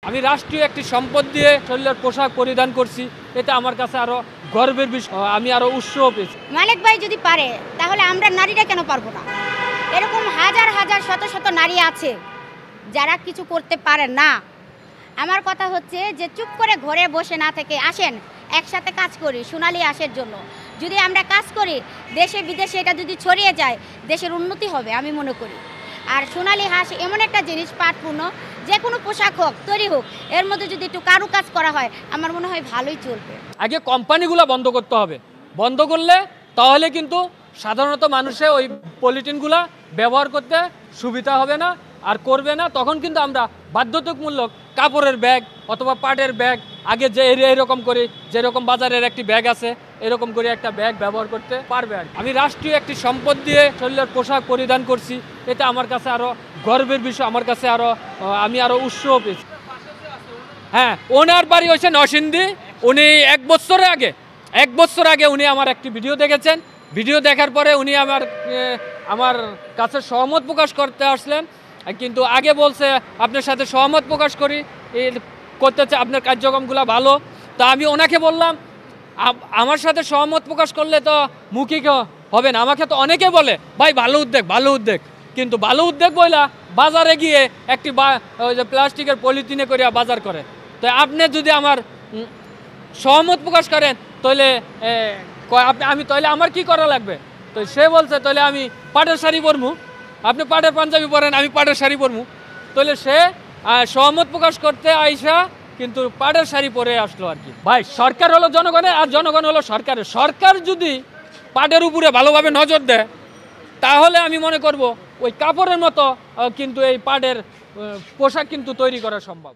আমি রাষ্ট্রীয় একটি সম্পদ দিয়ে শরীরের পোশাক পরিধান করছি, এটা আমার কাছে আরো গর্বের বিষয়, আমি আরো উৎসাহ পেয়েছি। মালিক ভাই যদি পারে তাহলে আমরা নারীরা কেন পারবো না? এরকম হাজার হাজার শত শত নারী আছে যারা কিছু করতে পারে না। আমার কথা হচ্ছে যে চুপ করে ঘরে বসে না থেকে আসেন একসাথে কাজ করি সোনালী হাঁসের জন্য। যদি আমরা কাজ করি দেশে বিদেশে এটা যদি ছড়িয়ে যায় দেশের উন্নতি হবে আমি মনে করি। আর সোনালী হাঁস এমন একটা জিনিস পাটপূর্ণ, যে কোনো পোশাক হোক তৈরি হোক এর মধ্যে যদি একটু কারুকাজ করা হয় আমার মনে হয় ভালোই চলবে। আগে কোম্পানিগুলো বন্ধ করতে হবে, বন্ধ করলে তাহলে কিন্তু সাধারণত মানুষে ওই পলিথিনগুলা ব্যবহার করতে সুবিধা হবে না আর করবে না। তখন কিন্তু আমরা বাধ্যতামূলক কাপড়ের ব্যাগ অথবা পাটের ব্যাগ আগে যে এরকম করে যেরকম বাজারের একটি ব্যাগ আছে এরকম করে একটা ব্যাগ ব্যবহার করতে পারবে। আর আমি রাষ্ট্রীয় একটি সম্পদ দিয়ে শরীরের পোশাক পরিধান করছি, এটা আমার কাছে আরো গর্বের বিষয়, আমার কাছে আমি আরো উৎসাহ পেয়েছি। হ্যাঁ, ওনার বাড়ি হয়েছে নরসিংদী। উনি এক বছর আগে উনি আমার একটি ভিডিও দেখেছেন। ভিডিও দেখার পরে উনি আমার কাছে সহমত প্রকাশ করতে আসলেন, কিন্তু আগে বলছে আপনার সাথে সহমত প্রকাশ করতে চাই, আপনার কার্যক্রমগুলো ভালো। তা আমি ওনাকে বললাম আমার সাথে সহমত প্রকাশ করলে তো মুখী হবে না। আমাকে তো অনেকে বলে ভাই ভালো উদ্যোগ, কিন্তু ভালো উদ্যোগ বইলা বাজারে গিয়ে একটি ওই যে প্লাস্টিকের পলিথিনে করে বাজার করে। তো আপনি যদি আমার সহমত প্রকাশ করেন তাহলে তাহলে আমার কি করা লাগবে? তো সে বলছে তাহলে আমি পাটের শাড়ি পরমু, আপনি পাটের পাঞ্জাবি পরেন, আমি পাটের শাড়ি পরমু। তাহলে সে সহমত প্রকাশ করতে আইসা কিন্তু পাটের শাড়ি পরে আসলো আর কি। ভাই সরকার হলো জনগণের আর জনগণ হলো সরকারের। সরকার যদি পাটের উপরে ভালোভাবে নজর দেয় তাহলে আমি মনে করব ওই কাপড়ের মতো কিন্তু এই পাটের পোশাক কিন্তু তৈরি করা সম্ভব।